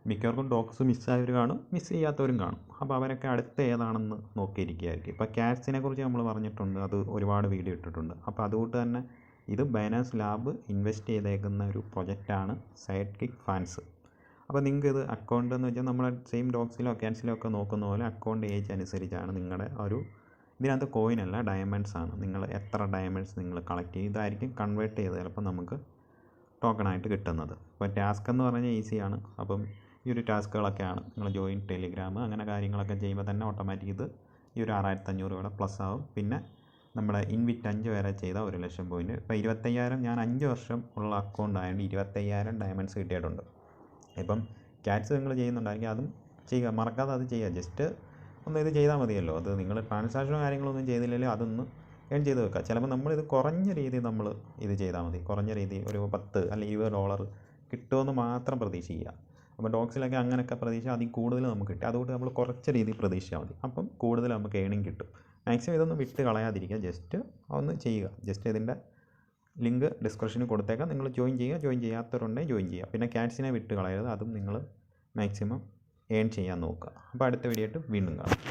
മിക്കവർക്കും ഡോഗ്സ് മിസ്സായവർ കാണും, മിസ് ചെയ്യാത്തവരും കാണും. അപ്പോൾ അവരൊക്കെ അടുത്ത ഏതാണെന്ന് നോക്കിയിരിക്കുകയായിരിക്കും. ഇപ്പോൾ ക്യാറ്റ്സിനെ കുറിച്ച് നമ്മൾ പറഞ്ഞിട്ടുണ്ട്, അത് ഒരുപാട് വീഡിയോ ഇട്ടിട്ടുണ്ട്. അപ്പോൾ അതുകൊണ്ട് തന്നെ ഇത് ബൈനാൻസ് ലാബ് ഇൻവെസ്റ്റ് ചെയ്തേക്കുന്ന ഒരു പ്രൊജക്റ്റാണ് സൈഡ് കിക്ക് ഫാൻസ്. അപ്പോൾ നിങ്ങൾക്ക് ഇത് അക്കൗണ്ട് എന്ന് വെച്ചാൽ നമ്മളെ സെയിം ഡോഗ്സിലോ ക്യാറ്റ്സിലോ ഒക്കെ നോക്കുന്ന പോലെ അക്കൗണ്ട് ഏജ് അനുസരിച്ചാണ് നിങ്ങളുടെ ഒരു ഇതിനകത്ത് കോയിനല്ല ഡയമണ്ട്സ് ആണ്. നിങ്ങൾ എത്ര ഡയമണ്ട്സ് നിങ്ങൾ കളക്ട് ചെയ്യും ഇതായിരിക്കും കൺവേർട്ട് ചെയ്ത് ചിലപ്പോൾ നമുക്ക് ടോക്കണായിട്ട് കിട്ടുന്നത്. അപ്പോൾ ടാസ്ക് എന്ന് പറഞ്ഞാൽ ഈസിയാണ്. അപ്പം ഈ ഒരു ടാസ്കുകളൊക്കെയാണ് നിങ്ങൾ ജോയിൻ ടെലിഗ്രാം അങ്ങനെ കാര്യങ്ങളൊക്കെ ചെയ്യുമ്പോൾ തന്നെ ഓട്ടോമാറ്റിക് ഇത് ഈ ഒരു 6500 രൂപയുടെ പ്ലസ് ആവും. പിന്നെ നമ്മുടെ ഇൻവിറ്റ് 5 വരെ ചെയ്താൽ 1,00,000 പോയിൻറ്റ്. ഇപ്പോൾ 25,000 ഞാൻ 5 വർഷം ഉള്ള അക്കൗണ്ട് ആയതുകൊണ്ട് 25,000 ഡയമണ്ട്സ് കിട്ടിയിട്ടുണ്ട്. ഇപ്പം ക്യാറ്റ്സ് നിങ്ങൾ ചെയ്യുന്നുണ്ടായിരിക്കും, അതും ചെയ്യുക, മറക്കാതെ അത് ചെയ്യുക. ജസ്റ്റ് ഒന്ന് ഇത് ചെയ്താൽ മതിയല്ലോ. അത് നിങ്ങൾ ട്രാൻസാക്ഷനോ കാര്യങ്ങളൊന്നും ചെയ്തില്ലെങ്കിൽ അതൊന്ന് ഏൺ ചെയ്ത് വെക്കുക. ചിലപ്പോൾ നമ്മളിത് കുറഞ്ഞ രീതിയിൽ നമ്മൾ ഇത് ചെയ്താൽ മതി. കുറഞ്ഞ രീതി ഒരു 10 അല്ലെങ്കിൽ $20 കിട്ടുമെന്ന് മാത്രം പ്രതീക്ഷിക്കുക. അപ്പോൾ ഡോഗ്സിലൊക്കെ അങ്ങനെയൊക്കെ പ്രതീക്ഷ അതിൽ കൂടുതൽ നമുക്ക് കിട്ടും. അതുകൊണ്ട് നമ്മൾ കുറച്ച് രീതിയിൽ പ്രതീക്ഷിച്ചാൽ മതി. അപ്പം കൂടുതൽ നമുക്ക് ഏണിങ് കിട്ടും. മാക്സിമം ഇതൊന്നും വിട്ട് കളയാതിരിക്കുക, ജസ്റ്റ് ഒന്ന് ചെയ്യുക. ജസ്റ്റ് ഇതിൻ്റെ ലിങ്ക് ഡിസ്ക്രിപ്ഷനിൽ കൊടുത്തേക്കാം, നിങ്ങൾ ജോയിൻ ചെയ്യുക. ജോയിൻ ചെയ്യാത്തവരുണ്ടെങ്കിൽ ജോയിൻ ചെയ്യുക. പിന്നെ ക്യാറ്റ്സിനെ വിട്ട് കളയരുത്, അതും നിങ്ങൾ മാക്സിമം ഏൺ ചെയ്യാൻ നോക്കുക. അപ്പോൾ അടുത്ത വീഡിയോ ആയിട്ട് വീണ്ടും കാണാം.